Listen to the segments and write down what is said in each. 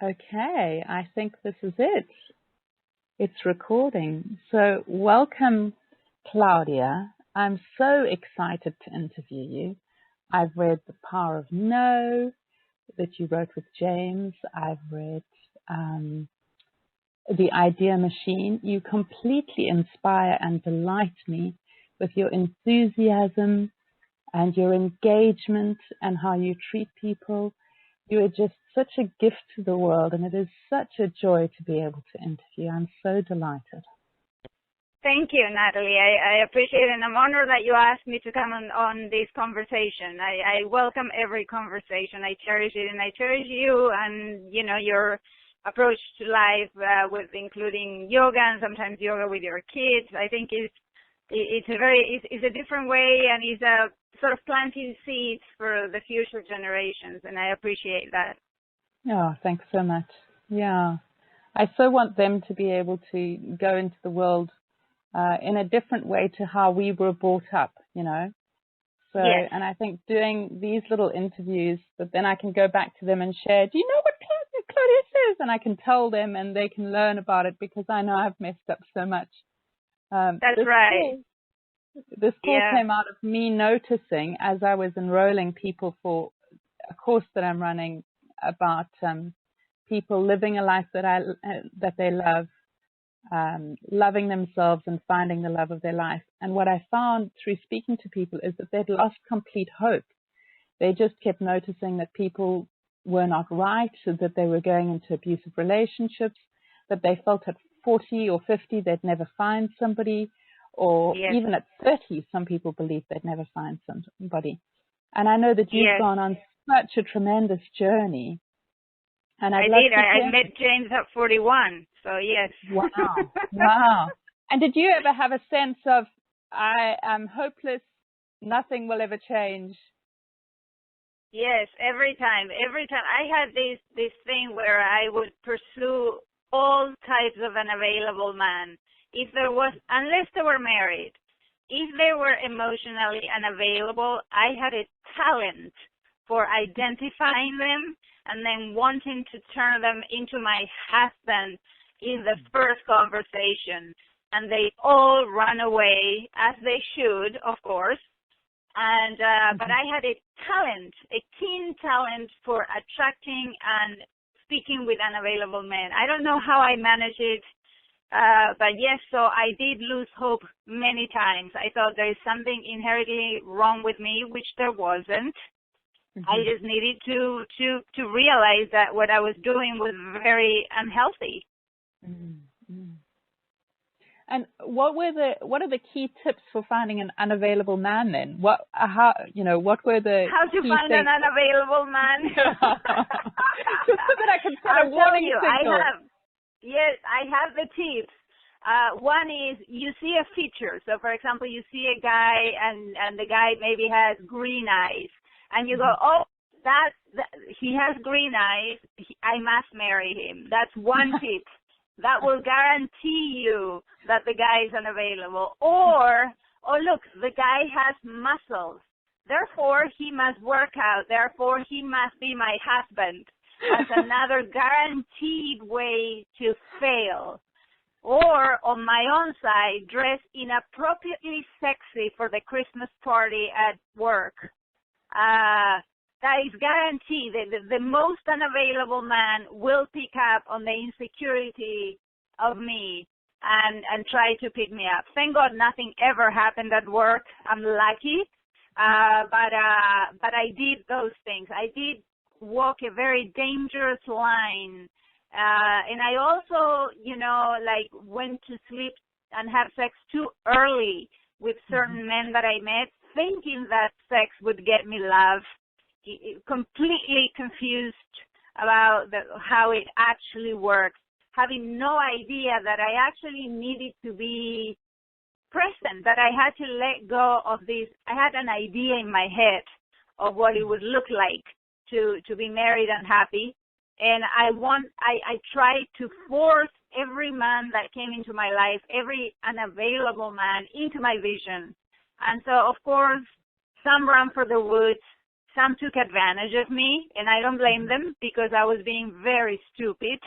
Okay, I think this is it. It's recording. So welcome, Claudia. I'm so excited to interview you. I've read The Power of No that you wrote with James. I've read The Idea Machine. You completely inspire and delight me with your enthusiasm and your engagement and how you treat people. You are just such a gift to the world, and it is such a joy to be able to interview. I'm so delighted. Thank you, Natalie. I appreciate it, and I'm honored that you asked me to come on this conversation. I welcome every conversation. I cherish it, and I cherish you and, your approach to life with including yoga and sometimes yoga with your kids. I think it's a different way, and it's a sort of planting seeds for the future generations, and I appreciate that. Oh, thanks so much. Yeah. I so want them to be able to go into the world in a different way to how we were brought up, So, yes. And I think doing these little interviews, but then I can go back to them and share, do you know what Claudia says? And I can tell them and they can learn about it because I know I've messed up so much. That's right. This call came out of me noticing as I was enrolling people for a course that I'm running about people living a life that they love, loving themselves and finding the love of their life. And what I found through speaking to people is that they'd lost complete hope. They just kept noticing that people were not right, that they were going into abusive relationships, that they felt at 40 or 50 they'd never find somebody, or even at 30, some people believe they'd never find somebody. And I know that you've gone on such a tremendous journy. And I met James at 41, so yes. Wow. And did you ever have a sense of, I am hopeless, nothing will ever change? Yes, every time. I had this thing where I would pursue all types of unavailable man. Unless they were married, if they were emotionally unavailable, I had a talent for identifying them and then wanting to turn them into my husband in the first conversation. And they all run away, as they should, of course. And but I had a keen talent for attracting and speaking with unavailable men. I don't know how I managed it. But yes, so I did lose hope many times. I thought there is something inherently wrong with me, which there wasn't. I just needed to realize that what I was doing was very unhealthy. And what are the key tips for finding an unavailable man then? What were the how to key find things? an unavailable man? Just so that I can set a warning signal. I have the tips. One is you see a feature. So, for example, you see a guy and the guy maybe has green eyes. And you go, oh, he has green eyes. I must marry him. That's one tip. That will guarantee you that the guy is unavailable. Or, oh, look, the guy has muscles. Therefore, he must work out. Therefore, he must be my husband. That's another guaranteed way to fail. Or, on my own side, dress inappropriately sexy for the Christmas party at work. That is guaranteed. The most unavailable man will pick up on the insecurity of me and try to pick me up. Thank God nothing ever happened at work. I'm lucky. But I did those things. I did walk a very dangerous line. And I also, went to sleep and have sex too early with certain men that I met, thinking that sex would get me love, completely confused about how it actually works, having no idea that I actually needed to be present, that I had to let go of this. I had an idea in my head of what it would look like to be married and happy, and I tried to force every man that came into my life, every unavailable man, into my vision. And so, of course, some ran for the woods, Some took advantage of me, and I don't blame them because I was being very stupid.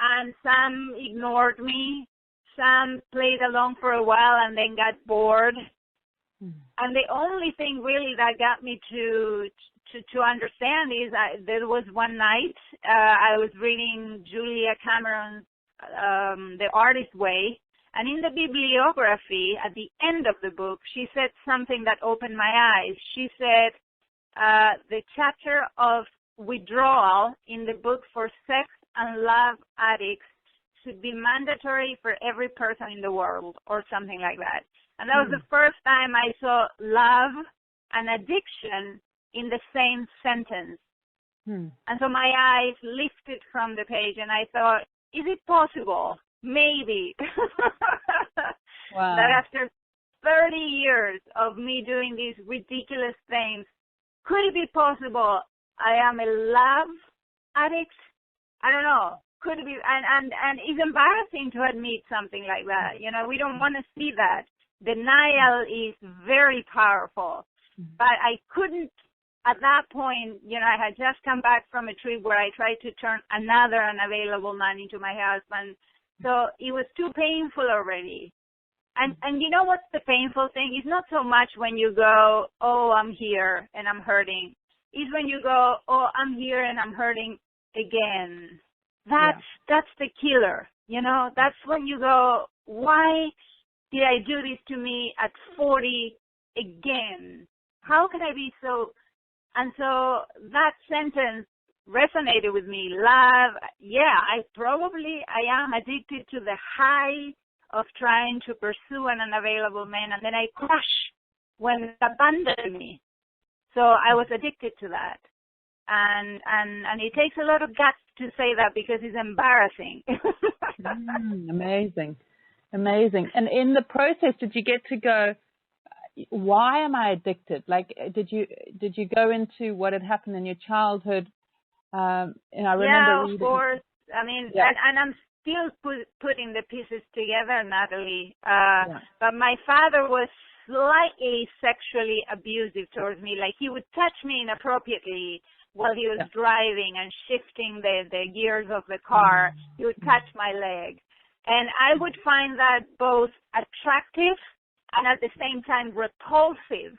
And some ignored me. Some played along for a while and then got bored. And the only thing really that got me to understand is there was one night I was reading Julia Cameron's The Artist's Way, and in the bibliography at the end of the book, she said something that opened my eyes. She said the chapter of withdrawal in the book for sex and love addicts should be mandatory for every person in the world, or something like that. And that was the first time I saw love and addiction in the same sentence. And so my eyes lifted from the page, and I thought, is it possible? Maybe. Wow. That after 30 years of me doing these ridiculous things, could it be possible I am a love addict? I don't know. Could it be? And it's embarrassing to admit something like that. You know, we don't want to see that. Denial is very powerful. But I couldn't, at that point, you know, I had just come back from a trip where I tried to turn another unavailable man into my husband. So it was too painful already. And you know what's the painful thing? It's not so much when you go, oh, I'm here and I'm hurting. It's when you go, oh, I'm here and I'm hurting again. That's the killer, you know. That's when you go, why did I do this to me at 40 again? How can I be so? And so that sentence resonated with me. Love, yeah, I am addicted to the high of trying to pursue an unavailable man, and then I crush when it abandoned me. So I was addicted to that. And it takes a lot of guts to say that because it's embarrassing. Amazing. Amazing. And in the process, did you get to go, why am I addicted? Like, did you go into what had happened in your childhood? And I remember reading. Of course. I mean, and I'm still putting the pieces together, Natalie. But my father was slightly sexually abusive towards me. Like, he would touch me inappropriately while he was driving and shifting the gears of the car. He would touch my leg. And I would find that both attractive and at the same time repulsive.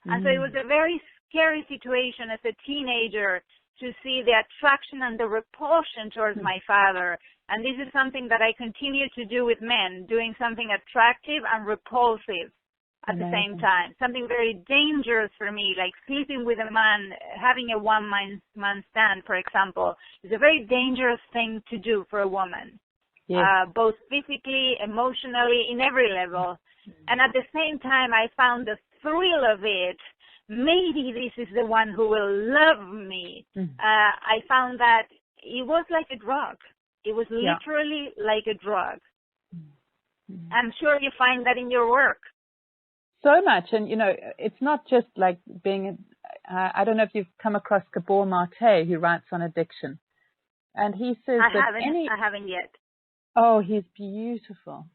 And so it was a very scary situation as a teenager to see the attraction and the repulsion towards my father. And this is something that I continue to do with men, doing something attractive and repulsive at the same time. Something very dangerous for me, like sleeping with a man, having a one-man stand, for example, is a very dangerous thing to do for a woman, both physically, emotionally, in every level. And at the same time, I found the thrill of it. Maybe this is the one who will love me. I found that it was like a drug. It was literally like a drug. I'm sure you find that in your work. So much. And, you know, it's not just like being, I don't know if you've come across Gabor Mate, who writes on addiction. And he says I haven't yet. Oh, he's beautiful.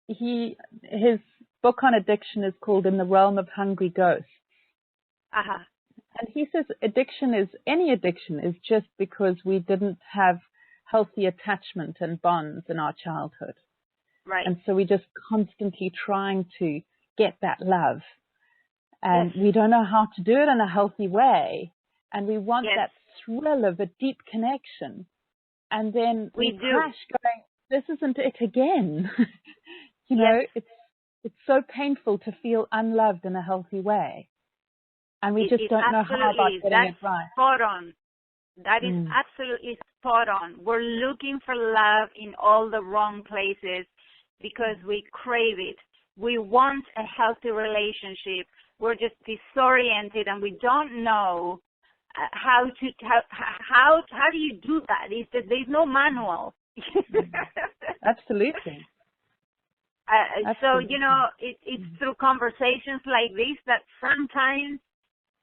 His book on addiction is called In the Realm of Hungry Ghosts. And he says any addiction is just because we didn't have healthy attachment and bonds in our childhood. Right. And so we're just constantly trying to get that love. And we don't know how to do it in a healthy way. And we want that thrill of a deep connection. And then we crash going, this isn't it again. You know, it's so painful to feel unloved in a healthy way. And we just don't know how about getting it right. Spot on. That is absolutely spot on. We're looking for love in all the wrong places because we crave it. We want a healthy relationship. We're just disoriented and we don't know how do you do that? There's no manual. Absolutely. So, you know, it's through conversations like this that sometimes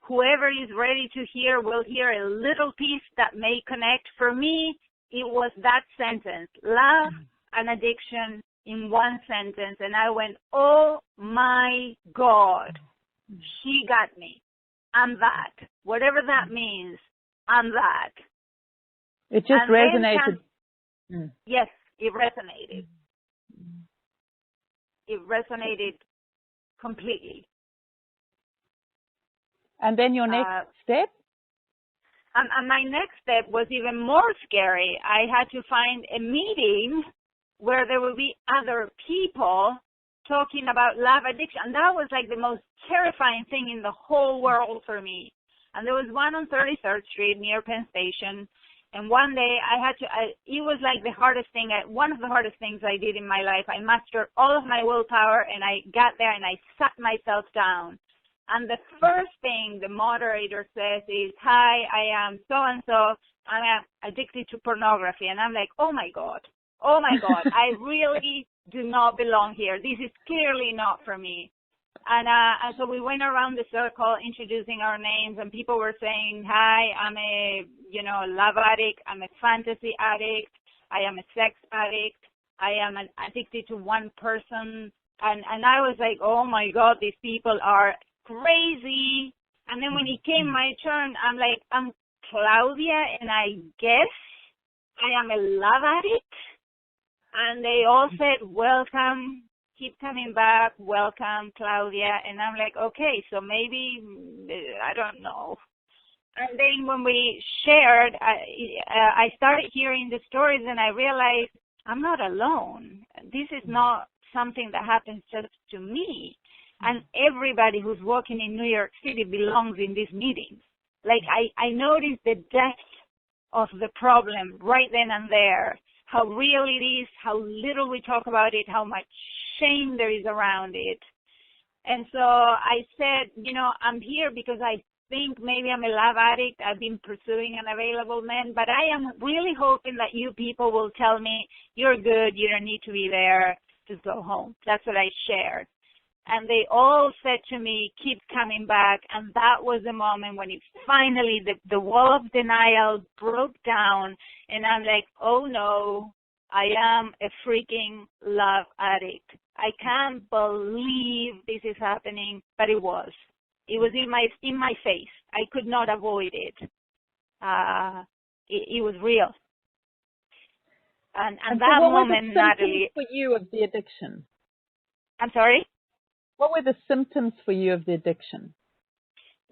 whoever is ready to hear will hear a little piece that may connect. For me, it was that sentence, love and addiction in one sentence. And I went, oh, my God, she got me. I'm that. Whatever that means, I'm that. It just resonated. Yes, it resonated. It resonated completely. And then your next step? And my next step was even more scary. I had to find a meeting where there would be other people talking about love addiction. And that was like the most terrifying thing in the whole world for me. And there was one on 33rd Street near Penn Station. And one day it was like the hardest thing, one of the hardest things I did in my life. I mastered all of my willpower, and I got there and I sat myself down. And the first thing the moderator says is, "Hi, I am so-and-so. I'm addicted to pornography." And I'm like, oh my God, I really do not belong here. This is clearly not for me. And so we went around the circle introducing our names, and people were saying, "Hi, I'm a, love addict. I'm a fantasy addict. I am a sex addict. I am addicted to one person." And I was like, oh my God, these people are crazy. And then when it came my turn, I'm like, I'm Claudia, and I guess I am a love addict. And they all said, "Welcome, keep coming back, welcome, Claudia." And I'm like, okay, so maybe, I don't know. And then when we shared, I started hearing the stories, and I realized I'm not alone. This is not something that happens just to me. And everybody who's working in New York City belongs in these meetings. Like, I noticed the depth of the problem right then and there, how real it is, how little we talk about it, how much shame there is around it. And so I said, I'm here because I think maybe I'm a love addict. I've been pursuing unavailable men, but I am really hoping that you people will tell me, "You're good, you don't need to be there, just go home." That's what I shared. And they all said to me, "Keep coming back." And that was the moment when it finally, the wall of denial broke down. And I'm like, oh no, I am a freaking love addict. I can't believe this is happening, but it was. It was in my face. I could not avoid it. It was real. And that moment, Natalie. What were the symptoms for you of the addiction? I'm sorry? What were the symptoms for you of the addiction?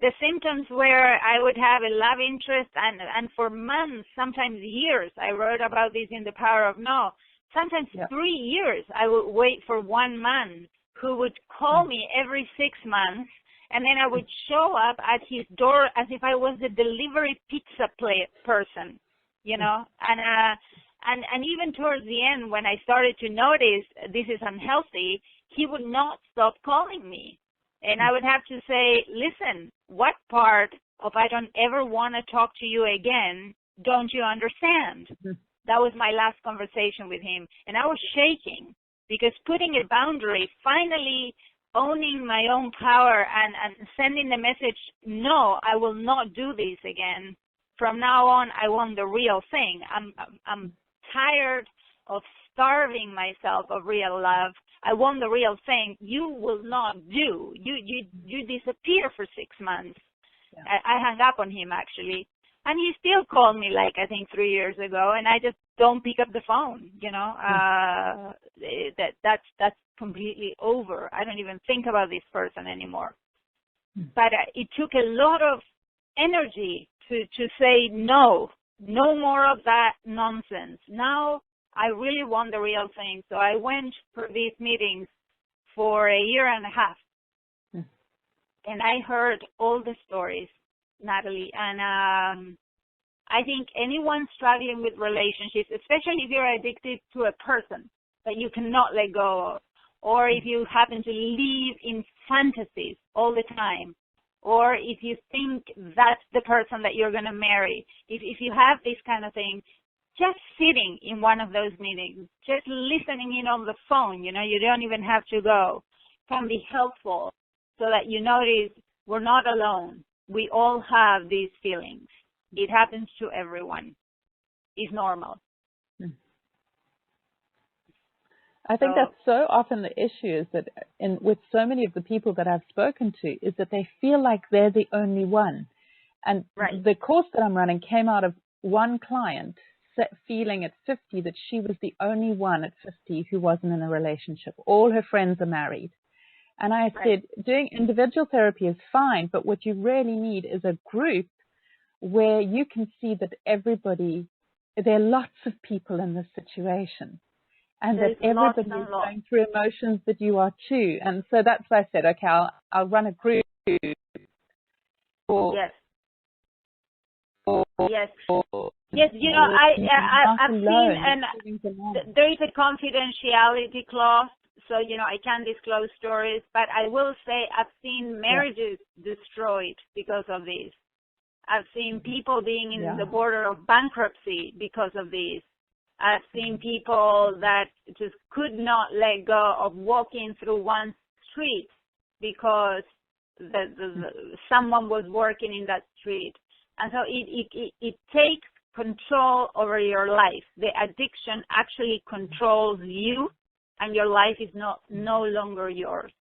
The symptoms were I would have a love interest, and for months, sometimes years, I wrote about this in The Power of No. Sometimes 3 years, I would wait for one man who would call me every 6 months, and then I would show up at his door as if I was a delivery pizza person, And even towards the end, when I started to notice this is unhealthy, he would not stop calling me. And I would have to say, "Listen, what part of I don't ever want to talk to you again don't you understand?" That was my last conversation with him. And I was shaking because putting a boundary, finally owning my own power and sending the message, "No, I will not do this again. From now on, I want the real thing. I'm tired of starving myself of real love. I want the real thing. You will not do. You disappear for 6 months." Yeah. I hung up on him, actually. And he still called me, like, I think 3 years ago, and I just don't pick up the phone, That's completely over. I don't even think about this person anymore. But it took a lot of energy to say no more of that nonsense. Now I really want the real thing. So I went for these meetings for a year and a half. And I heard all the stories, Natalie. And I think anyone struggling with relationships, especially if you're addicted to a person that you cannot let go of, or if you happen to live in fantasies all the time, or if you think that's the person that you're going to marry, if you have this kind of thing, just sitting in one of those meetings, just listening in on the phone, you don't even have to go, can be helpful so that you notice we're not alone. We all have these feelings. It happens to everyone. It's normal. I think that's so often the issue is that with so many of the people that I've spoken to is that they feel like they're the only one. And the course that I'm running came out of one client feeling at 50 that she was the only one at 50 who wasn't in a relationship. All her friends are married. And I said, doing individual therapy is fine, but what you really need is a group where you can see that there are lots of people in this situation. And that everybody is going through emotions that you are too. And so that's why I said, okay, I'll run a group. Yes. You know, I've seen, and there is a confidentiality clause, so, you know, I can't disclose stories, but I will say I've seen marriages destroyed because of this. I've seen people being in the border of bankruptcy because of this. I've seen people that just could not let go of walking through one street because someone was working in that street. And so it takes control over your life. The addiction actually controls you, and your life is no longer yours.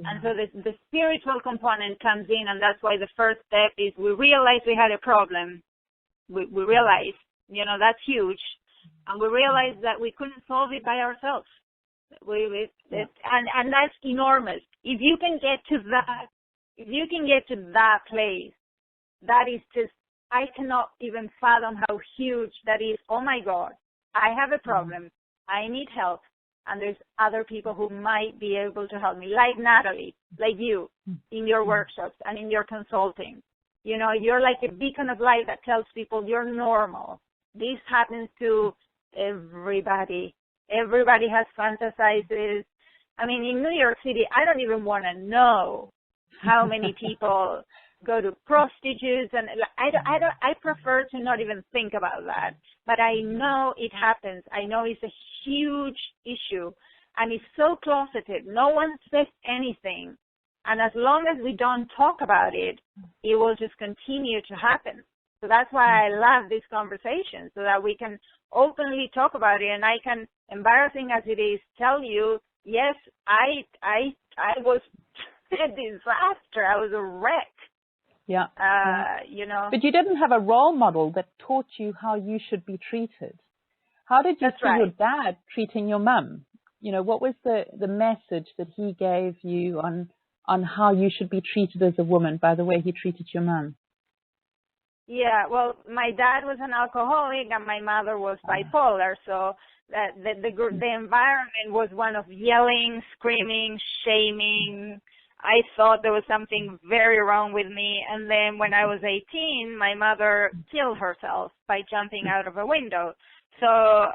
And so the spiritual component comes in, and that's why the first step is we realize we had a problem. We realize, you know, that's huge. And we realized that we couldn't solve it by ourselves. And that's enormous. If you can get to that place, that is just, I cannot even fathom how huge that is. Oh my God, I have a problem. I need help. And there's other people who might be able to help me, like Natalie, like you, in your workshops and in your consulting. You know, you're like a beacon of light that tells people you're normal. This happens to everybody. Everybody has fantasizes. I mean, in New York City, I don't even want to know how many people go to prostitutes, and I prefer to not even think about that. But I know it happens. I know it's a huge issue, and it's so closeted. No one says anything, and as long as we don't talk about it, it will just continue to happen. So that's why I love this conversation, so that we can openly talk about it, and I can, embarrassing as it is, tell you, yes, I was a disaster. I was a wreck. Yeah. You know. But you didn't have a role model that taught you how you should be treated. How did you see your dad treating your mum? You know, what was the message that he gave you on how you should be treated as a woman by the way he treated your mum? Yeah, well, my dad was an alcoholic and my mother was bipolar, so the environment was one of yelling, screaming, shaming. I thought there was something very wrong with me, and then when I was 18, my mother killed herself by jumping out of a window. So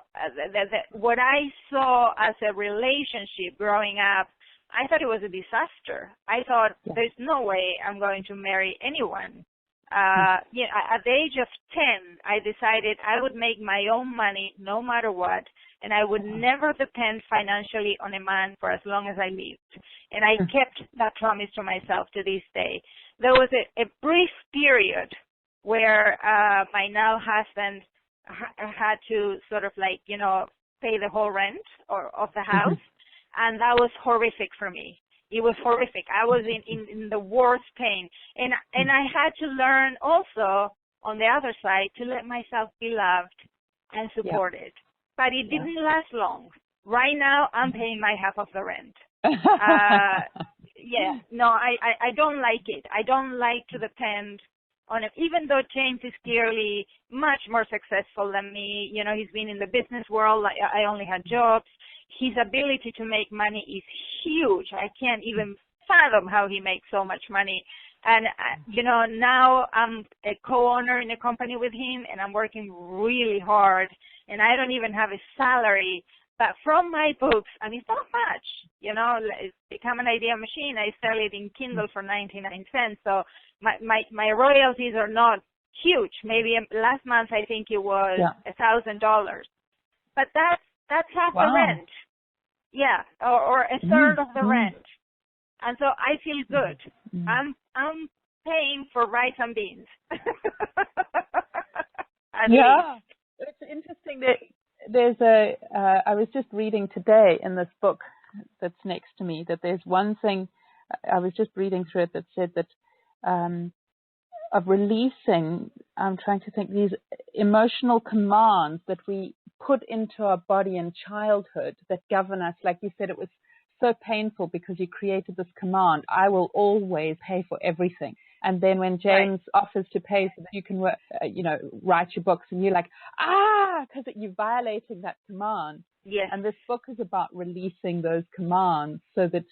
what I saw as a relationship growing up, I thought it was a disaster. I thought there's no way I'm going to marry anyone. At the age of 10, I decided I would make my own money no matter what, and I would never depend financially on a man for as long as I lived. And I kept that promise to myself to this day. There was a brief period where my now husband had to sort of like, you know, pay the whole rent of the house, and that was horrific for me. It was horrific. I was in the worst pain. And I had to learn also, on the other side, to let myself be loved and supported. But it didn't last long. Right now, I'm paying my half of the rent. I don't like it. I don't like to depend on it. Even though James is clearly much more successful than me, you know, he's been in the business world. I only had jobs. His ability to make money is huge. I can't even fathom how he makes so much money. And, you know, now I'm a co-owner in a company with him, and I'm working really hard, and I don't even have a salary. But from my books, and it's not much, you know, it's become an idea machine. I sell it in Kindle for 99 cents. So my royalties are not huge. Maybe last month I think it was $1,000. But that's half the rent. Yeah, or a third of the rent. And so I feel good. I'm paying for rice and beans. Yeah. It's interesting that there's I was just reading today in this book that's next to me that there's one thing, I was just reading through it that said that of releasing, I'm trying to think, these emotional commands that we put into our body in childhood that govern us. Like you said, it was so painful because you created this command, I will always pay for everything. And then when James offers to pay so that you can, write your books, and you're like, because you're violating that command. Yes. And this book is about releasing those commands so that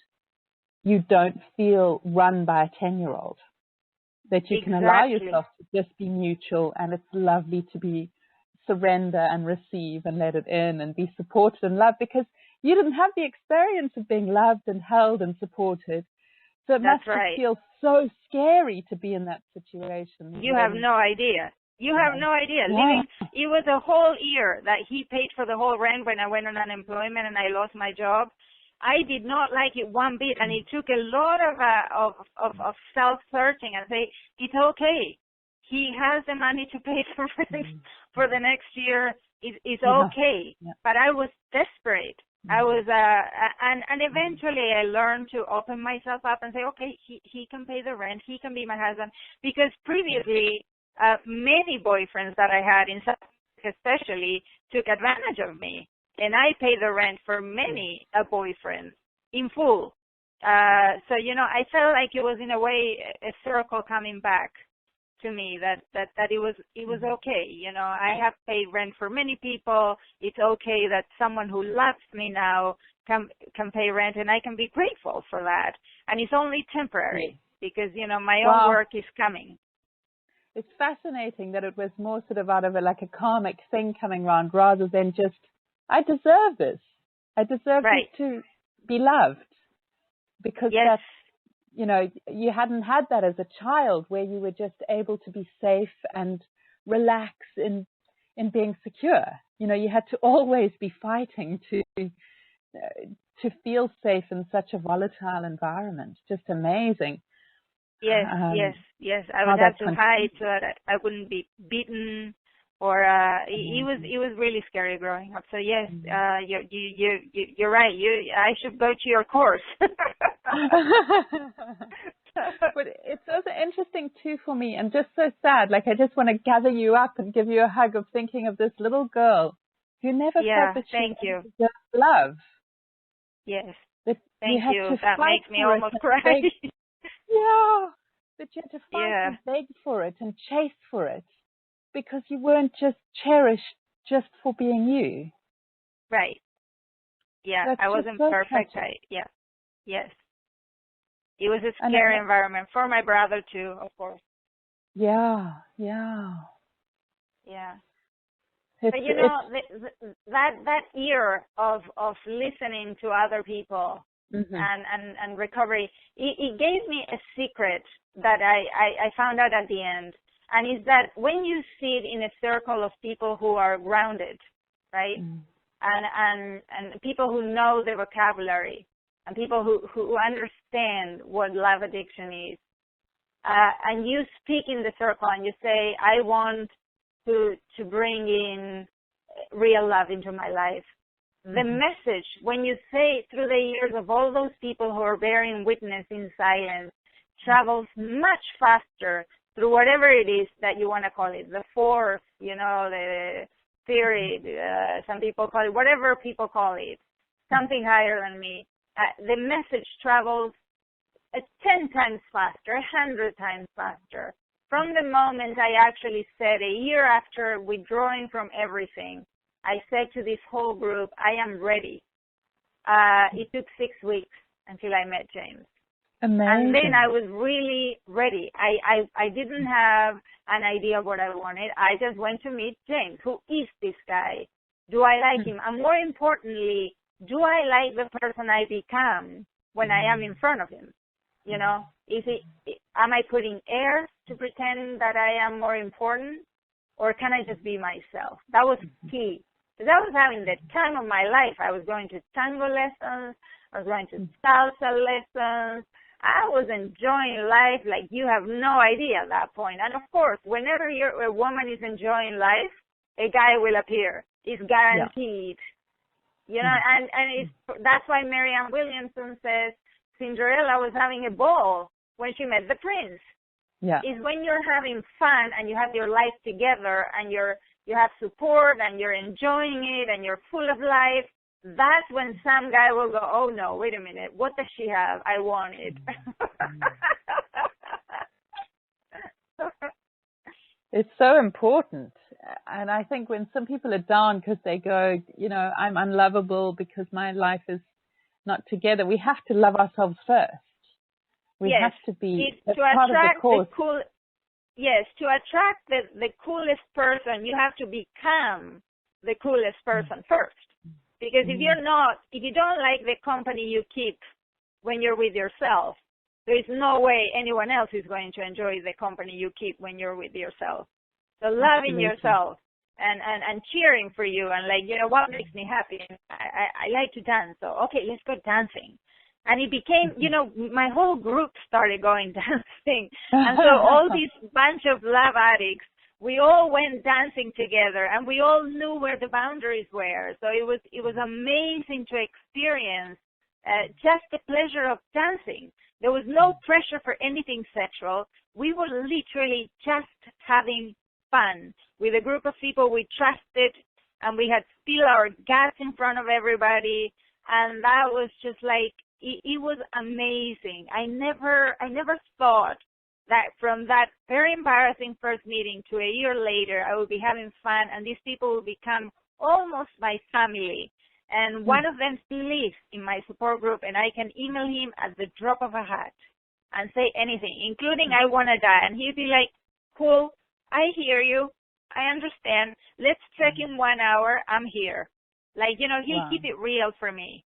you don't feel run by a 10-year-old. That you can allow yourself to just be mutual, and it's lovely to be surrender and receive and let it in and be supported and loved, because you didn't have the experience of being loved and held and supported. So it must just feel so scary to be in that situation. You have no idea. You have no idea. Living, it was a whole year that he paid for the whole rent when I went on unemployment and I lost my job. I did not like it one bit, and it took a lot of self-searching and say, it's okay. He has the money to pay for the next year. It's okay. Yeah. But I was desperate. I was, and eventually I learned to open myself up and say, okay, he can pay the rent. He can be my husband. Because previously, many boyfriends that I had in South Africa especially took advantage of me. And I pay the rent for many boyfriends in full. So, I felt like it was in a way a circle coming back to me that it was okay. I have paid rent for many people. It's okay that someone who loves me now can pay rent, and I can be grateful for that. And it's only temporary because, my own work is coming. It's fascinating that it was more sort of out of like a karmic thing coming around rather than just, I deserve this. I deserve this to be loved. Because that's, you hadn't had that as a child where you were just able to be safe and relax in being secure. You had to always be fighting to feel safe in such a volatile environment. Just amazing. Yes. I would have to hide so that I wouldn't be beaten. Or it was really scary growing up. So yes, you're right. I should go to your course. But it's also interesting too for me, and just so sad. Like I just want to gather you up and give you a hug of thinking of this little girl who never felt that she deserved love. Yes. That Thank you. That makes me almost cry. That you had to fight and beg for it and chase for it. Because you weren't just cherished just for being you. Right. Yeah, I wasn't perfect. Yes. It was a scary environment for my brother too, of course. Yeah. But that year of listening to other people and recovery, it gave me a secret that I found out at the end. And is that when you sit in a circle of people who are grounded, right, and people who know the vocabulary, and people who understand what love addiction is, and you speak in the circle and you say, I want to bring in real love into my life. The message, when you say through the years of all those people who are bearing witness in silence, travels much faster through whatever it is that you want to call it, the force, the theory, some people call it, whatever people call it, something higher than me. The message travels 10 times faster, 100 times faster. From the moment I actually said, a year after withdrawing from everything, I said to this whole group, I am ready. It took 6 weeks until I met James. Amazing. And then I was really ready. I didn't have an idea of what I wanted. I just went to meet James. Who is this guy? Do I like him? And more importantly, do I like the person I become when I am in front of him? Am I putting airs to pretend that I am more important? Or can I just be myself? That was key. Because I was having the time of my life. I was going to tango lessons. I was going to salsa lessons. I was enjoying life like you have no idea at that point. And of course, whenever a woman is enjoying life, a guy will appear. is guaranteed. You know, and that's why Marianne Williamson says Cinderella was having a ball when she met the prince. Yeah. Is when you're having fun and you have your life together and you have support and you're enjoying it and you're full of life. That's when some guy will go, oh no, wait a minute, what does she have? I want it. It's so important. And I think when some people are down because they go, you know, I'm unlovable because my life is not together, we have to love ourselves first. We have to be part of the course. Yes, to attract the coolest person, you have to become the coolest person first. Because if you don't like the company you keep when you're with yourself, there is no way anyone else is going to enjoy the company you keep when you're with yourself. So loving yourself and cheering for you and like, you know, what makes me happy? I like to dance. So, okay, let's go dancing. And it became, you know, my whole group started going dancing. And so all these bunch of love addicts, we all went dancing together and we all knew where the boundaries were. So it was amazing to experience just the pleasure of dancing. There was no pressure for anything sexual. We were literally just having fun with a group of people we trusted, and we had spill our guts in front of everybody. And that was just like, it was amazing. I never thought that from that very embarrassing first meeting to a year later, I would be having fun and these people would become almost my family. And one of them still lives in my support group, and I can email him at the drop of a hat and say anything, including I want to die. And he'd be like, cool, I hear you. I understand. Let's check in 1 hour. I'm here. Like, you know, he'll keep it real for me.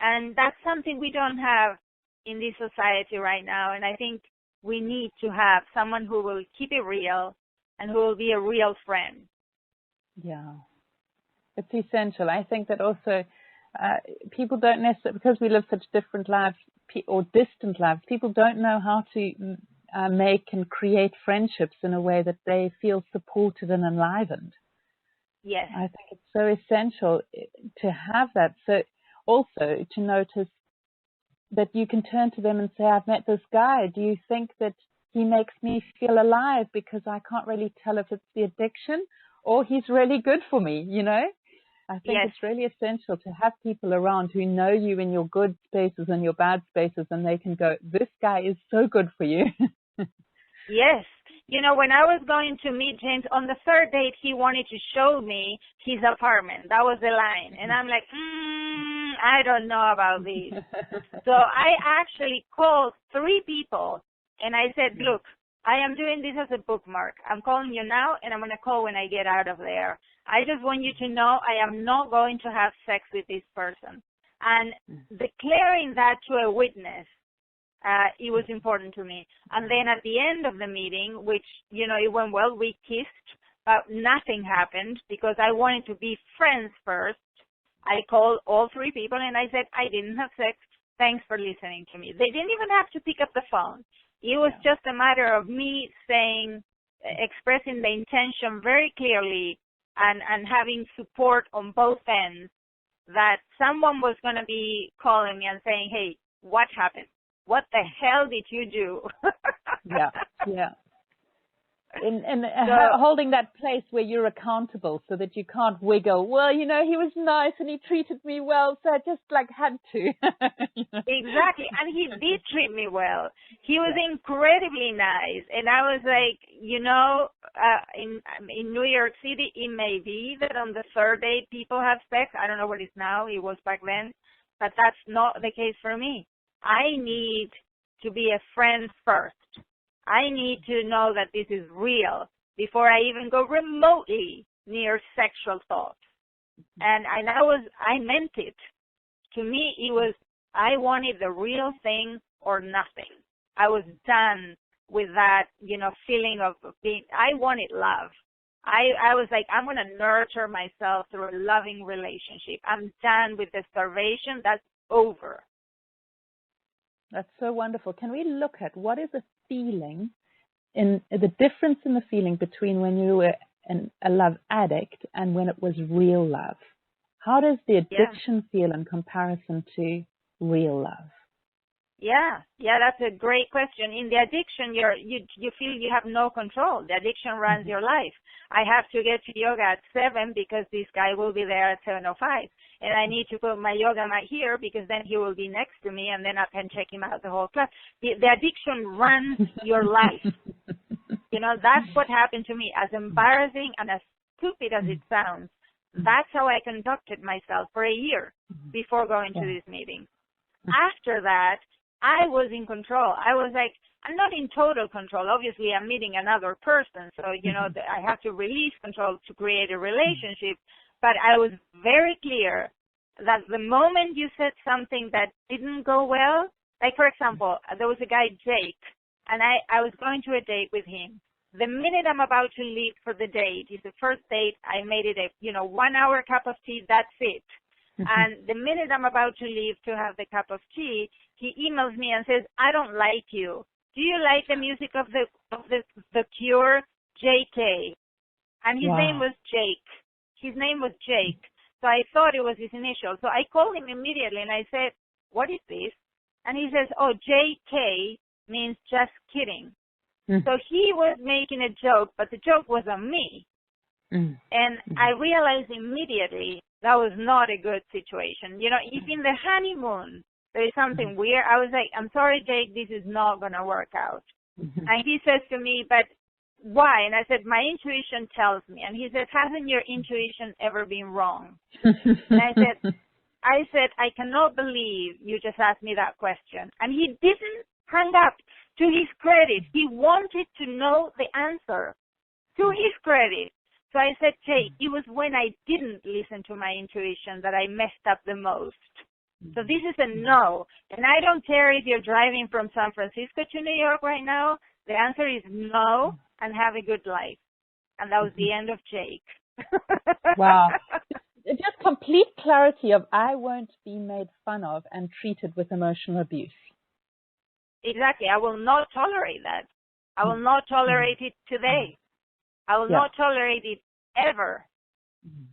And that's something we don't have in this society right now. And I think we need to have someone who will keep it real and who will be a real friend. Yeah, it's essential. I think that also people don't necessarily, because we live such different lives or distant lives, people don't know how to make and create friendships in a way that they feel supported and enlivened. Yes. I think it's so essential to have that. So also to notice that you can turn to them and say, I've met this guy. Do you think that he makes me feel alive? Because I can't really tell if it's the addiction or he's really good for me, you know? I think it's really essential to have people around who know you in your good spaces and your bad spaces, and they can go, this guy is so good for you. Yes. You know, when I was going to meet James, on the third date, he wanted to show me his apartment. That was the line. And I'm like, I don't know about this. So I actually called 3 people, and I said, look, I am doing this as a bookmark. I'm calling you now, and I'm going to call when I get out of there. I just want you to know I am not going to have sex with this person. And declaring that to a witness, it was important to me. And then at the end of the meeting, which, you know, it went well, we kissed, but nothing happened because I wanted to be friends first. I called all 3 people and I said, I didn't have sex. Thanks for listening to me. They didn't even have to pick up the phone. It was just a matter of me saying, expressing the intention very clearly and having support on both ends that someone was going to be calling me and saying, hey, what happened? What the hell did you do? Yeah. And holding that place where you're accountable so that you can't wiggle. Well, you know, he was nice and he treated me well, so I just like had to. You know? Exactly. And he did treat me well. He was incredibly nice. And I was like, you know, in New York City, it may be that on the third date people have sex. I don't know what it is now. It was back then. But that's not the case for me. I need to be a friend first. I need to know that this is real before I even go remotely near sexual thoughts. And I meant it. To me, it was, I wanted the real thing or nothing. I was done with that, you know, feeling of being, I wanted love. I was like, I'm going to nurture myself through a loving relationship. I'm done with the starvation. That's over. That's so wonderful. Can we look at what is a feeling, in the difference in the feeling between when you were a love addict and when it was real love? How does the addiction feel in comparison to real love? Yeah, that's a great question. In the addiction, you feel you have no control. The addiction runs your life. I have to get to yoga at 7 because this guy will be there at 7:05, and I need to put my yoga mat here because then he will be next to me, and then I can check him out the whole class. The addiction runs your life. You know, that's what happened to me. As embarrassing and as stupid as it sounds, that's how I conducted myself for a year before going to this meeting. After that, I was in control. I was like, I'm not in total control. Obviously, I'm meeting another person, so, you know, I have to release control to create a relationship. But I was very clear that the moment you said something that didn't go well, like, for example, there was a guy, Jake, and I was going to a date with him. The minute I'm about to leave for the date, it's the first date, I made it a, 1 hour cup of tea, that's it. And the minute I'm about to leave to have the cup of tea, he emails me and says, I don't like you. Do you like the music of the Cure? JK. And his name was Jake. His name was Jake. So I thought it was his initial. So I called him immediately and I said, what is this? And he says, oh, JK means just kidding. So he was making a joke, but the joke was on me. And I realized immediately that was not a good situation. You know, if in the honeymoon there is something weird, I was like, I'm sorry, Jake, this is not going to work out. And he says to me, but why? And I said, my intuition tells me. And he says, hasn't your intuition ever been wrong? And I said, I cannot believe you just asked me that question. And he didn't hang up. To his credit, he wanted to know the answer. To his credit. So I said, Jake, it was when I didn't listen to my intuition that I messed up the most. So this is a no. And I don't care if you're driving from San Francisco to New York right now. The answer is no, and have a good life. And that was the end of Jake. Wow. Just complete clarity of I won't be made fun of and treated with emotional abuse. Exactly. I will not tolerate that. I will not tolerate it today. I will not tolerate it ever.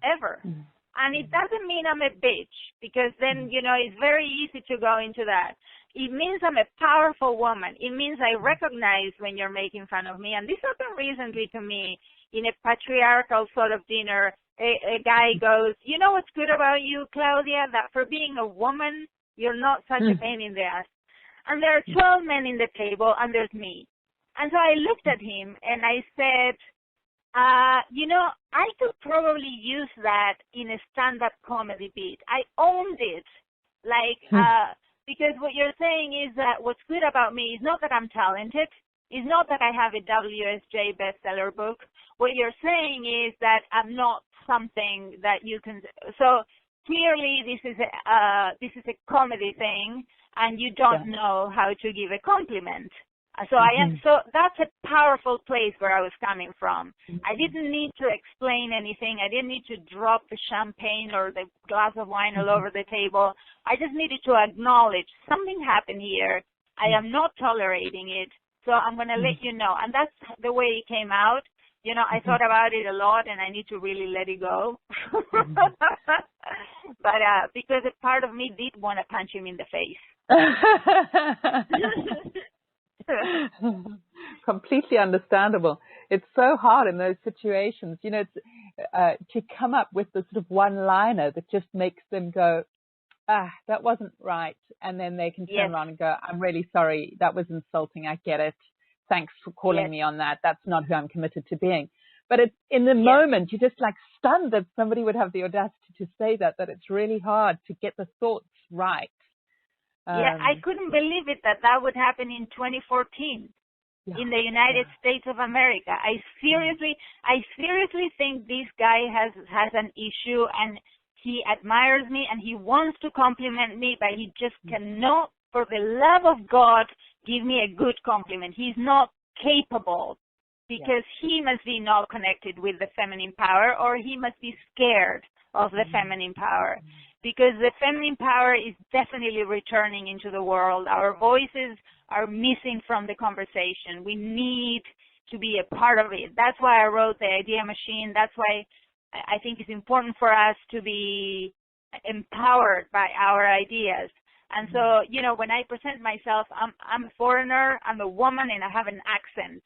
Ever. And it doesn't mean I'm a bitch, because then, it's very easy to go into that. It means I'm a powerful woman. It means I recognize when you're making fun of me. And this happened recently to me in a patriarchal sort of dinner. A guy goes, you know what's good about you, Claudia? That for being a woman, you're not such a pain in the ass. And there are 12 men in the table, and there's me. And so I looked at him, and I said, I could probably use that in a stand-up comedy bit. I owned it. Because what you're saying is that what's good about me is not that I'm talented. It's not that I have a WSJ bestseller book. What you're saying is that I'm not something that you can... So clearly this is a comedy thing, and you don't know how to give a compliment. So that's a powerful place where I was coming from. I didn't need to explain anything. I didn't need to drop the champagne or the glass of wine all over the table. I just needed to acknowledge something happened here. I am not tolerating it, so I'm going to let you know. And that's the way it came out. I thought about it a lot, and I need to really let it go. But because a part of me did want to punch him in the face. Completely understandable. It's so hard in those situations, to come up with the sort of one-liner that just makes them go, that wasn't right. And then they can turn around and go, I'm really sorry. That was insulting. I get it. Thanks for calling me on that. That's not who I'm committed to being. But it's in the moment, you're just like stunned that somebody would have the audacity to say that it's really hard to get the thoughts right. I couldn't believe it that would happen in 2014 in the United States of America. I seriously think this guy has an issue, and he admires me and he wants to compliment me, but he just cannot, for the love of God, give me a good compliment. He's not capable, because he must be not connected with the feminine power, or he must be scared of the feminine power. Because the feminine power is definitely returning into the world. Our voices are missing from the conversation. We need to be a part of it. That's why I wrote the Idea Machine. That's why I think it's important for us to be empowered by our ideas. And so, you know, when I present myself, I'm a foreigner, I'm a woman, and I have an accent.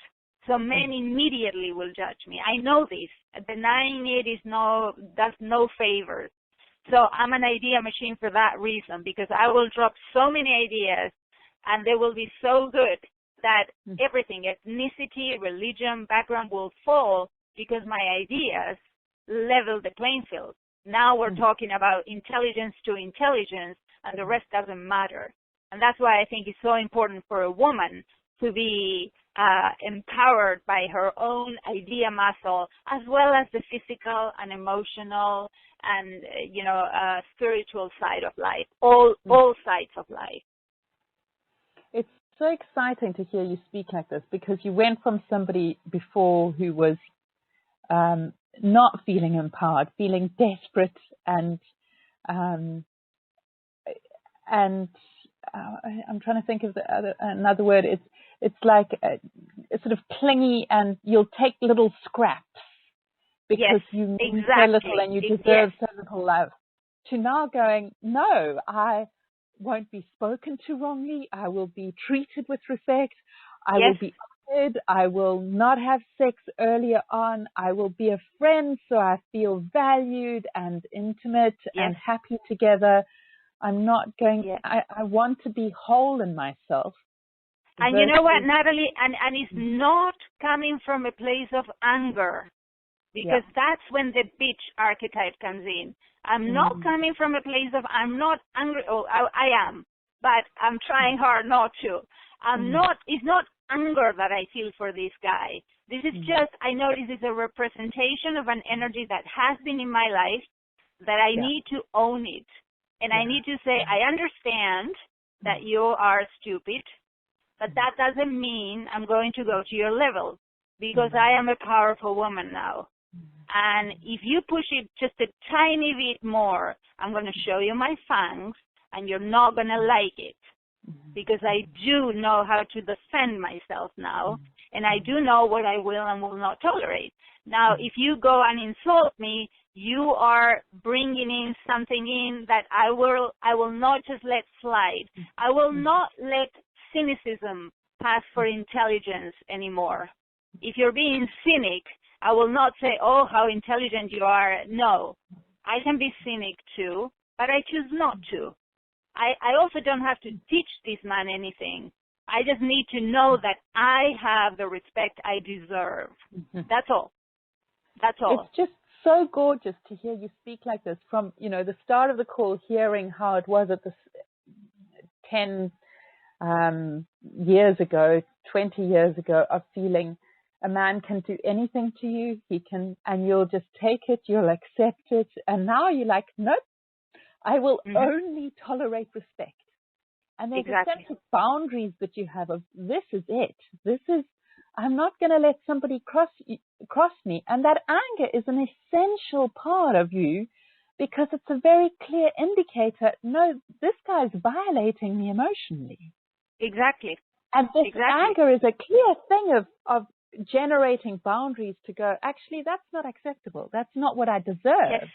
So men immediately will judge me. I know this. Denying it does no favors. So I'm an idea machine for that reason, because I will drop so many ideas, and they will be so good that everything, ethnicity, religion, background, will fall because my ideas level the playing field. Now we're talking about intelligence to intelligence, and the rest doesn't matter. And that's why I think it's so important for a woman to be empowered by her own idea muscle, as well as the physical and emotional and, you know, spiritual side of life, all sides of life. It's so exciting to hear you speak like this, because you went from somebody before who was not feeling empowered, feeling desperate, and I'm trying to think of another word. It's like it's sort of clingy, and you'll take little scraps because you need so little and you deserve so little love. To now going, no, I won't be spoken to wrongly. I will be treated with respect. I will be honored. I will not have sex earlier on. I will be a friend, so I feel valued and intimate and happy together. I'm not going, I want to be whole in myself. And you know what, Natalie, and it's not coming from a place of anger, because that's when the bitch archetype comes in. I'm not coming from a place of, I'm not angry. Oh, I am, but I'm trying hard not to. It's not anger that I feel for this guy. This is just, I know this is a representation of an energy that has been in my life, that I need to own it. And I need to say, I understand that you are stupid, but that doesn't mean I'm going to go to your level, because I am a powerful woman now. And if you push it just a tiny bit more, I'm going to show you my fangs, and you're not going to like it, because I do know how to defend myself now, and I do know what I will and will not tolerate. Now, if you go and insult me, you are bringing in something in that I will not just let slide. I will not let cynicism pass for intelligence anymore. If you're being cynic, I will not say, oh, how intelligent you are. No, I can be cynic too, but I choose not to. I also don't have to teach this man anything. I just need to know that I have the respect I deserve. That's all. That's all. It's just so gorgeous to hear you speak like this, from, you know, the start of the call, hearing how it was at the 10 years ago, 20 years ago, of feeling a man can do anything to you, he can, and you'll just take it, you'll accept it, and now you're like, nope, I will only tolerate respect. And there's a sense of boundaries that you have of, this is it, this is, I'm not going to let somebody cross me. And that anger is an essential part of you, because it's a very clear indicator, no, this guy's violating me emotionally. Exactly. And this anger is a clear thing of generating boundaries to go, actually, that's not acceptable. That's not what I deserve.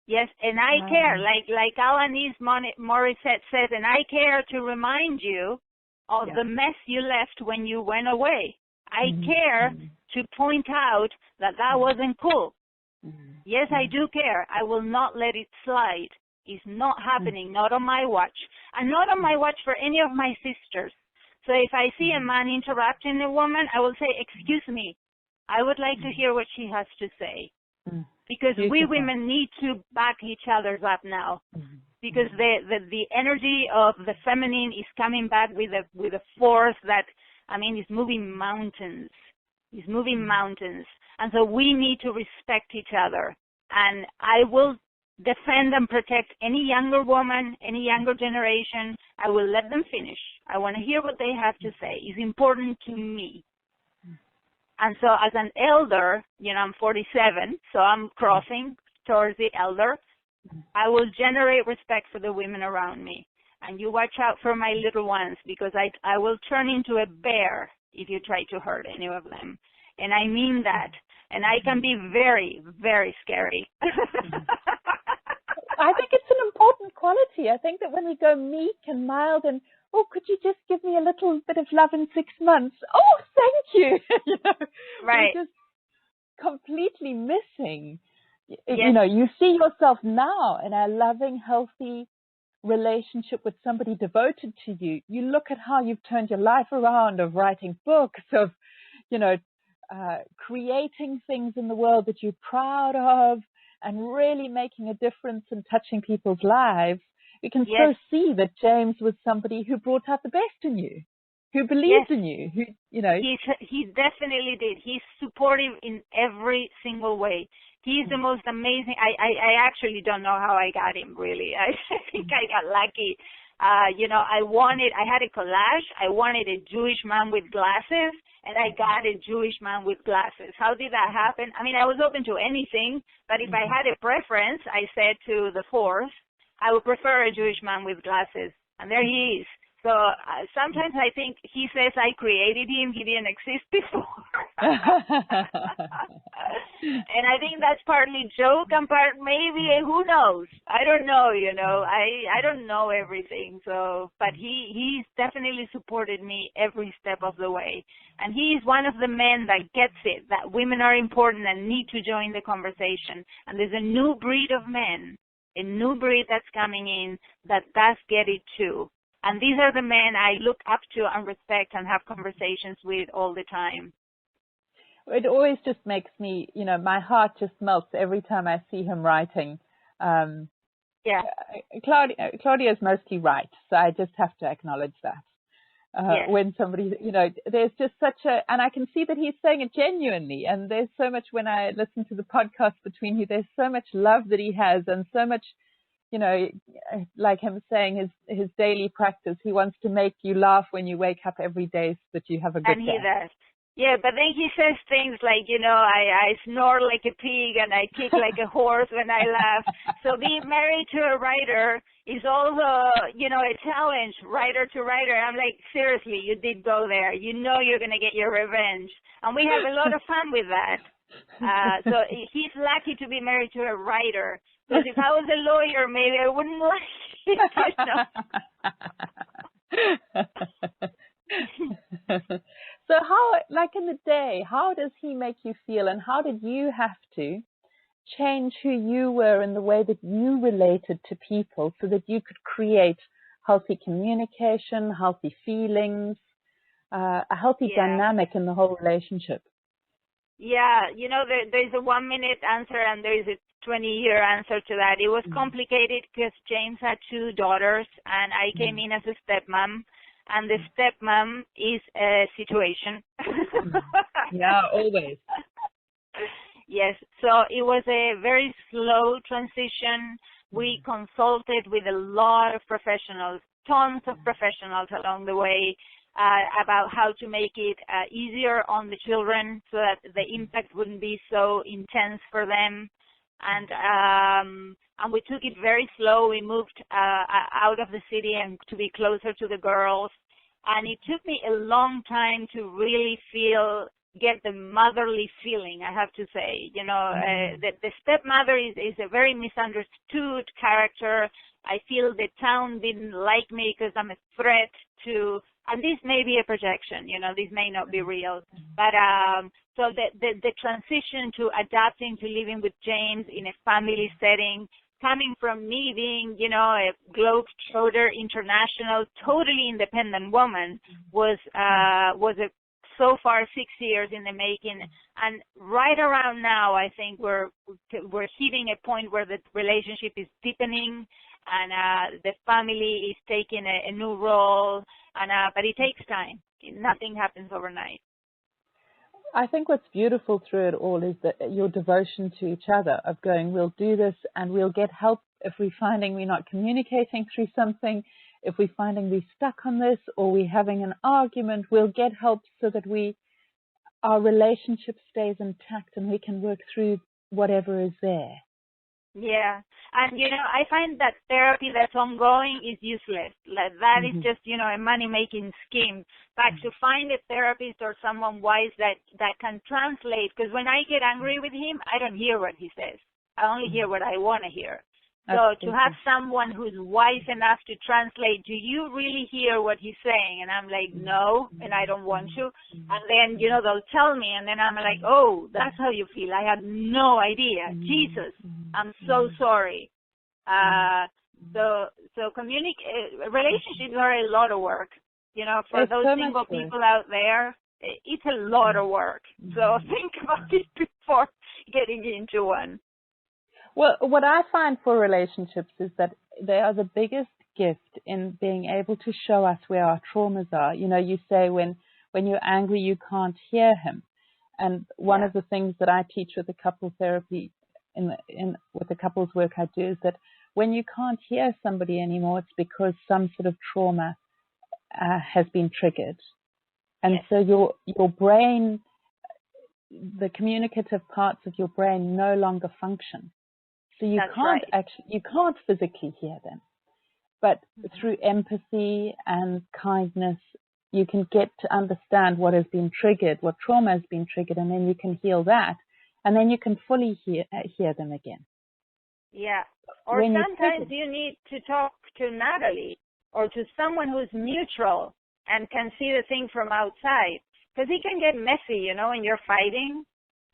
Yes, and I care, like Alanis Morissette said, and I care to remind you of the mess you left when you went away. I care to point out that wasn't cool. Yes, I do care. I will not let it slide. It's not happening, not on my watch, and not on my watch for any of my sisters. So if I see a man interrupting a woman, I will say, excuse me, I would like to hear what she has to say. Because we women need to back each other up now. Because the energy of the feminine is coming back with a force that, I mean, is moving mountains. It's moving mountains. And so we need to respect each other. And I will defend and protect any younger woman, any younger generation. I will let them finish. I want to hear what they have to say. It's important to me. And so as an elder, you know, I'm 47, so I'm crossing towards the elder. I will generate respect for the women around me. And you watch out for my little ones, because I will turn into a bear if you try to hurt any of them. And I mean that. And I can be very, very scary. I think it's an important quality. I think that when we go meek and mild and, oh, could you just give me a little bit of love in 6 months? Oh, thank you. Right. We're just completely missing. Yes. You see yourself now in a loving, healthy relationship with somebody devoted to you. You look at how you've turned your life around, of writing books, of, creating things in the world that you're proud of, and really making a difference and touching people's lives. We can so see that James was somebody who brought out the best in you, who believed in you, who. He definitely did. He's supportive in every single way. He's the most amazing. I actually don't know how I got him, really. I think I got lucky. I had a collage. I wanted a Jewish man with glasses, and I got a Jewish man with glasses. How did that happen? I mean, I was open to anything, but if I had a preference, I said to the force, I would prefer a Jewish man with glasses. And there he is. So sometimes I think he says I created him. He didn't exist before. And I think that's partly joke and part maybe, who knows? I don't know, I don't know everything. So, but he's definitely supported me every step of the way. And he is one of the men that gets it, that women are important and need to join the conversation. And there's a new breed of men, a new breed that's coming in that does get it too. And these are the men I look up to and respect and have conversations with all the time. It always just makes me, my heart just melts every time I see him writing. Claudia is mostly right, so I just have to acknowledge that. When somebody, there's just and I can see that he's saying it genuinely. And there's so much, when I listen to the podcast between you, there's so much love that he has, and so much, like him saying his daily practice, he wants to make you laugh when you wake up every day so that you have a good day. And he does. Yeah, but then he says things like, I snore like a pig and I kick like a horse when I laugh. So being married to a writer is also, a challenge, writer to writer. I'm like, seriously, you did go there. You're going to get your revenge. And we have a lot of fun with that. So he's lucky to be married to a writer. Because if I was a lawyer, maybe I wouldn't like it. So how, like in the day, how does he make you feel, and how did you have to change who you were in the way that you related to people so that you could create healthy communication, healthy feelings, a healthy dynamic in the whole relationship? Yeah, there's a 1-minute answer and there's a 20-year answer to that. It was complicated because James had 2 daughters and I came in as a stepmom, and the stepmom is a situation. Yeah, always. Yes, so it was a very slow transition. We consulted with a lot of professionals, tons of professionals along the way, about how to make it easier on the children so that the impact wouldn't be so intense for them. And we took it very slow. We moved out of the city and to be closer to the girls. And it took me a long time to really get the motherly feeling, I have to say. The stepmother is a very misunderstood character. I feel the town didn't like me because I'm a threat to, and this may be a projection, this may not be real. But so the transition to adapting to living with James in a family setting, coming from me being, a globetrotter, international, totally independent woman, was so far 6 years in the making. And right around now, I think we're hitting a point where the relationship is deepening, and the family is taking a new role. But it takes time. Nothing happens overnight. I think what's beautiful through it all is that your devotion to each other, of going, we'll do this and we'll get help if we're finding we're not communicating through something, if we're finding we're stuck on this or we're having an argument, we'll get help so that our relationship stays intact and we can work through whatever is there. Yeah. And, I find that therapy that's ongoing is useless. Like, that is just, a money-making scheme. But to find a therapist or someone wise that can translate, because when I get angry with him, I don't hear what he says. I only hear what I want to hear. So to have someone who's wise enough to translate, do you really hear what he's saying? And I'm like, no, and I don't want to. And then, they'll tell me, and then I'm like, oh, that's how you feel. I had no idea. Jesus, I'm so sorry. So relationships are a lot of work. For those single people out there, it's a lot of work. So think about it before getting into one. Well, what I find for relationships is that they are the biggest gift in being able to show us where our traumas are. You say when you're angry, you can't hear him. And one of the things that I teach with the couple therapy, with the couples work I do, is that when you can't hear somebody anymore, it's because some sort of trauma has been triggered. And so your brain, the communicative parts of your brain no longer function. So you can't physically hear them, but through empathy and kindness, you can get to understand what has been triggered, what trauma has been triggered, and then you can heal that, and then you can fully hear them again. Yeah. Or sometimes you need to talk to Natalie or to someone who's neutral and can see the thing from outside, because it can get messy, when you're fighting,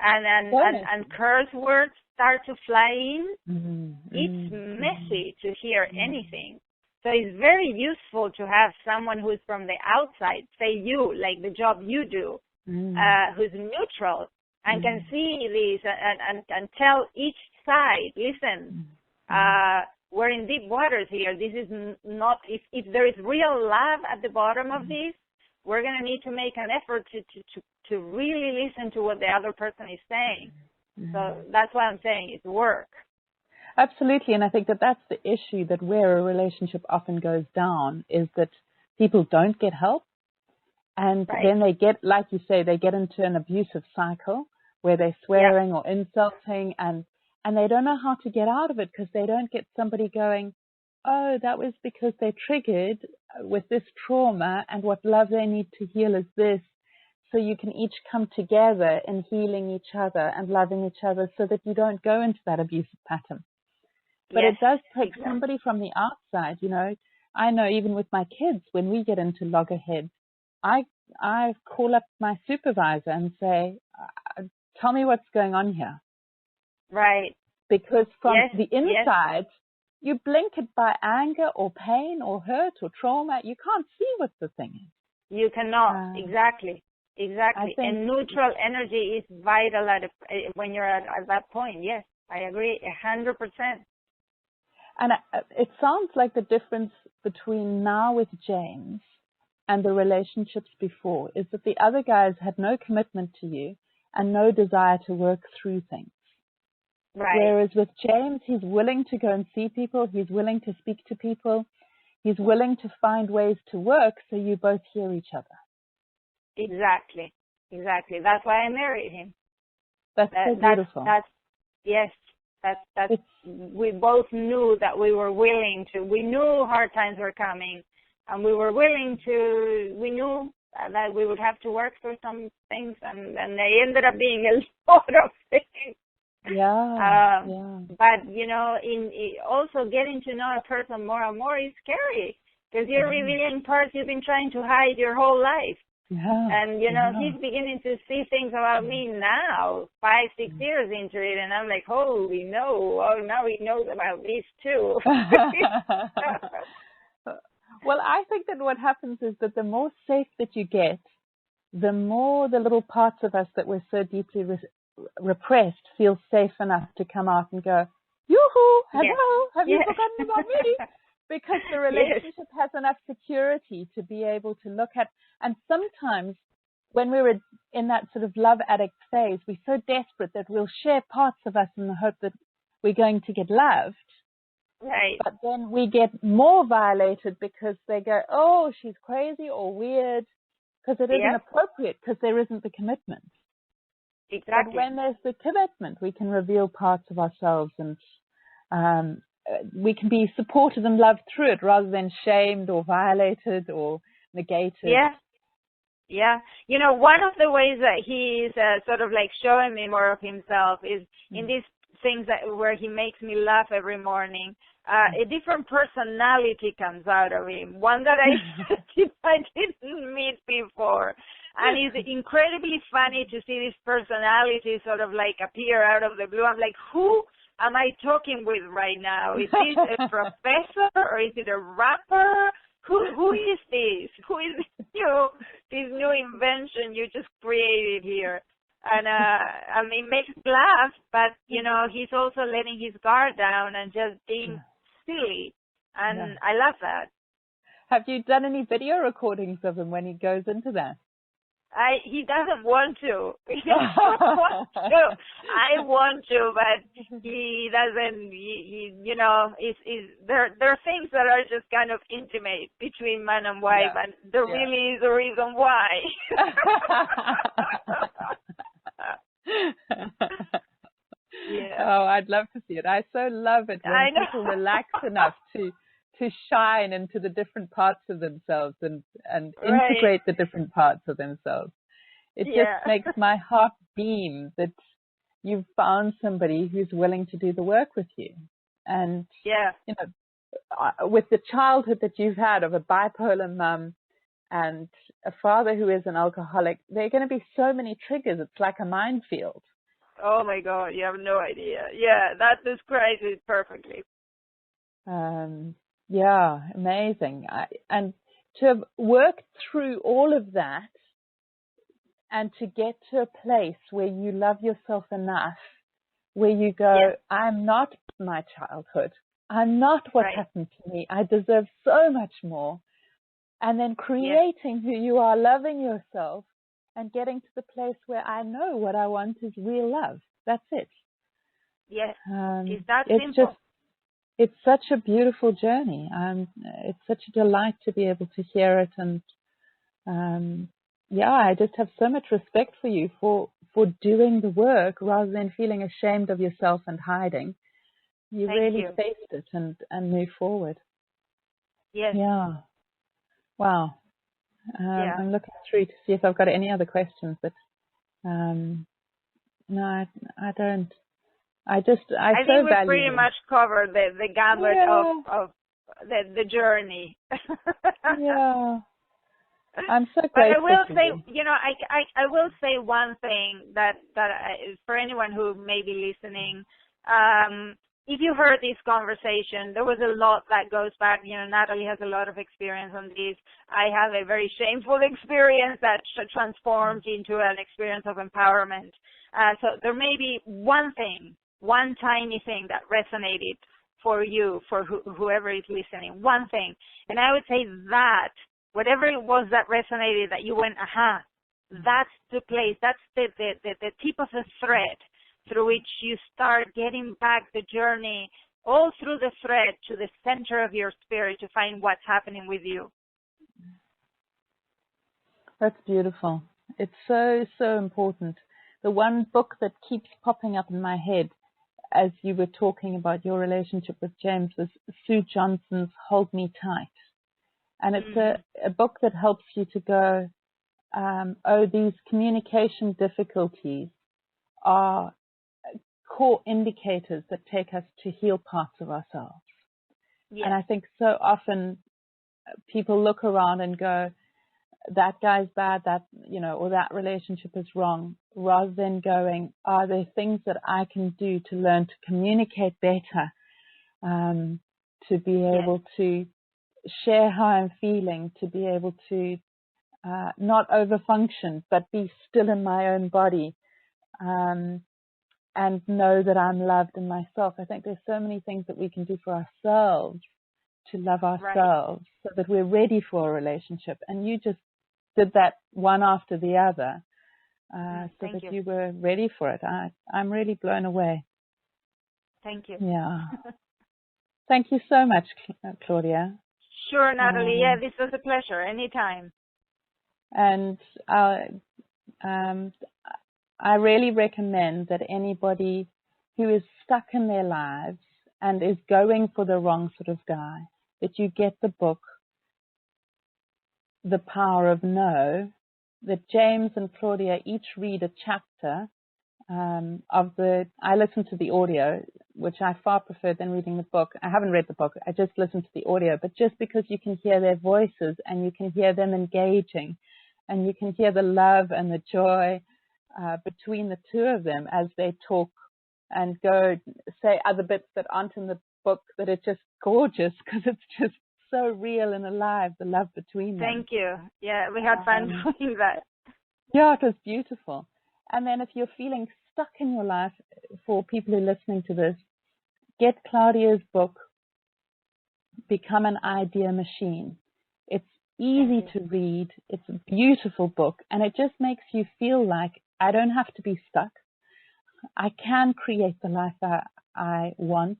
and curse words start to fly in. It's messy to hear anything. So it's very useful to have someone who's from the outside, say you, like the job you do, who's neutral and can see this and tell each side, listen, we're in deep waters here. This is not, if there is real love at the bottom of this, we're going to need to make an effort to really listen to what the other person is saying. So that's why I'm saying it's work. Absolutely, and I think that that's the issue, that where a relationship often goes down is that people don't get help, and then they get, like you say, they get into an abusive cycle where they're swearing or insulting, and they don't know how to get out of it because they don't get somebody going, oh, that was because they're triggered with this trauma, and what love they need to heal is this. So you can each come together in healing each other and loving each other so that you don't go into that abusive pattern. But it does take somebody from the outside, I know even with my kids, when we get into loggerheads, I call up my supervisor and say, tell me what's going on here. Right. Because from the inside, you blink it by anger or pain or hurt or trauma. You can't see what the thing is. You cannot. Exactly. And neutral energy is vital when you're at that point. Yes, I agree 100%. And it sounds like the difference between now with James and the relationships before is that the other guys had no commitment to you and no desire to work through things. Right. Whereas with James, he's willing to go and see people. He's willing to speak to people. He's willing to find ways to work so you both hear each other. Exactly. That's why I married him. That's so beautiful. We both knew that we were willing to. We knew hard times were coming, and we were willing to. We knew that we would have to work through some things, and they ended up being a lot of things. But in also getting to know a person more and more is scary, because you're revealing parts you've been trying to hide your whole life. And he's beginning to see things about me now, 5-6 years into it, and I'm like, holy no! Oh, now he knows about this too. Well, I think that what happens is that the more safe that you get, the more the little parts of us that were so deeply repressed feel safe enough to come out and go, yoo-hoo, hello, have you forgotten about me? Because the relationship has enough security to be able to look at. And sometimes when we're in that sort of love addict phase, we're so desperate that we'll share parts of us in the hope that we're going to get loved. Right. But then we get more violated because they go, oh, she's crazy or weird, because it isn't appropriate, because there isn't the commitment. Exactly. But when there's the commitment, we can reveal parts of ourselves and we can be supported and loved through it rather than shamed or violated or negated. Yeah. Yeah. You know, one of the ways that he's sort of like showing me more of himself is in these things where he makes me laugh every morning. A different personality comes out of him, one that I didn't meet before. And it's incredibly funny to see this personality sort of like appear out of the blue. I'm like, who am I talking with right now? Is this a professor or is it a rapper? Who is this? Who is this new invention you just created here? And I mean, it makes me laugh, but you know, he's also letting his guard down and just being silly, and I love that. Have you done any video recordings of him when he goes into that? He doesn't want to. He doesn't want to. I want to, but he doesn't. You know, there are things that are just kind of intimate between man and wife, and there really is a reason why. Oh, I'd love to see it. I so love it when people relax enough to shine into the different parts of themselves and integrate the different parts of themselves. It just makes my heart beam that you've found somebody who's willing to do the work with you. And, you know, with the childhood that you've had of a bipolar mum and a father who is an alcoholic, there are going to be so many triggers. It's like a minefield. Oh, my God. You have no idea. Yeah, that describes it perfectly. Yeah, amazing. And to have worked through all of that and to get to a place where you love yourself enough, where you go, I'm not my childhood. I'm not what happened to me. I deserve so much more. And then creating who you are, loving yourself, and getting to the place where I know what I want is real love. That's it. Yes, it's that simple. It's such a beautiful journey. It's such a delight to be able to hear it. And I just have so much respect for you for doing the work rather than feeling ashamed of yourself and hiding. You really faced it and moved forward. Yes. Yeah. Wow. I'm looking through to see if I've got any other questions, but no, I don't. I think we pretty much covered the gamut of the journey. Yeah. I'm so grateful. But I will say, you know, I will say one thing that for anyone who may be listening, if you heard this conversation, there was a lot that goes back. You know, Natalie has a lot of experience on this. I have a very shameful experience that transformed into an experience of empowerment. So there may be one tiny thing that resonated for you, for whoever is listening, one thing. And I would say that whatever it was that resonated, that you went, aha, that's the place, that's the tip of the thread through which you start getting back the journey all through the thread to the center of your spirit to find what's happening with you. That's beautiful. It's so, so important. The one book that keeps popping up in my head as you were talking about your relationship with James was Sue Johnson's Hold Me Tight. And it's a book that helps you to go, these communication difficulties are core indicators that take us to heal parts of ourselves. Yeah. And I think so often people look around and go, that guy's bad, or that relationship is wrong, rather than going, are there things that I can do to learn to communicate better, to be able to share how I'm feeling, to be able to not overfunction, but be still in my own body, and know that I'm loved in myself. I think there's so many things that we can do for ourselves to love ourselves so that we're ready for a relationship. And you just did that one after the other, so that you were ready for it. I'm really blown away. Thank you. Yeah. Thank you so much, Claudia. Sure, Natalie. Yeah, this was a pleasure. Anytime. And I really recommend that anybody who is stuck in their lives and is going for the wrong sort of guy, that you get the book, The Power of No, that James and Claudia each read a chapter I listened to the audio, which I far prefer than reading the book. I haven't read the book. I just listened to the audio. But just because you can hear their voices and you can hear them engaging and you can hear the love and the joy between the two of them as they talk and go say other bits that aren't in the book, that it's just gorgeous because it's just so real and alive, the love between them. Thank you. Yeah, we had fun doing that. Yeah, it was beautiful. And then if you're feeling stuck in your life, for people who are listening to this, get Claudia's book, Become an Idea Machine. It's easy to read. It's a beautiful book. And it just makes you feel like I don't have to be stuck. I can create the life that I want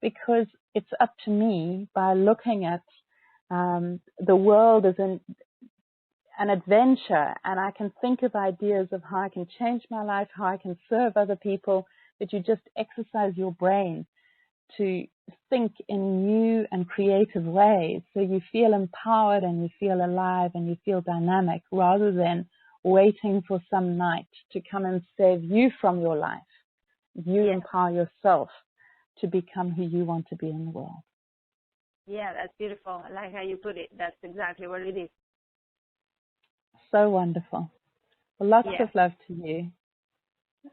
because it's up to me by looking at the world as an adventure, and I can think of ideas of how I can change my life, how I can serve other people, that you just exercise your brain to think in new and creative ways so you feel empowered and you feel alive and you feel dynamic, rather than waiting for some knight to come and save you from your life. You empower yourself to become who you want to be in the world. Yeah, that's beautiful. I like how you put it. That's exactly what it is. So wonderful. Well, lots of love to you.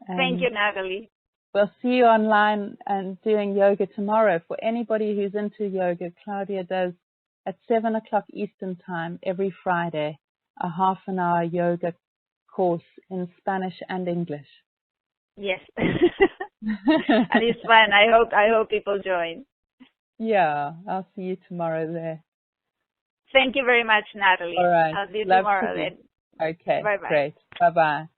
Thank you, Natalie. We'll see you online and doing yoga tomorrow. For anybody who's into yoga, Claudia does at 7 o'clock Eastern Time every Friday a half-an-hour yoga course in Spanish and English. Yes. And it's fun. I hope people join. Yeah, I'll see you tomorrow there. Thank you very much, Natalie. All right. I'll see you Love tomorrow to then. Okay. Bye-bye. Great. Bye-bye.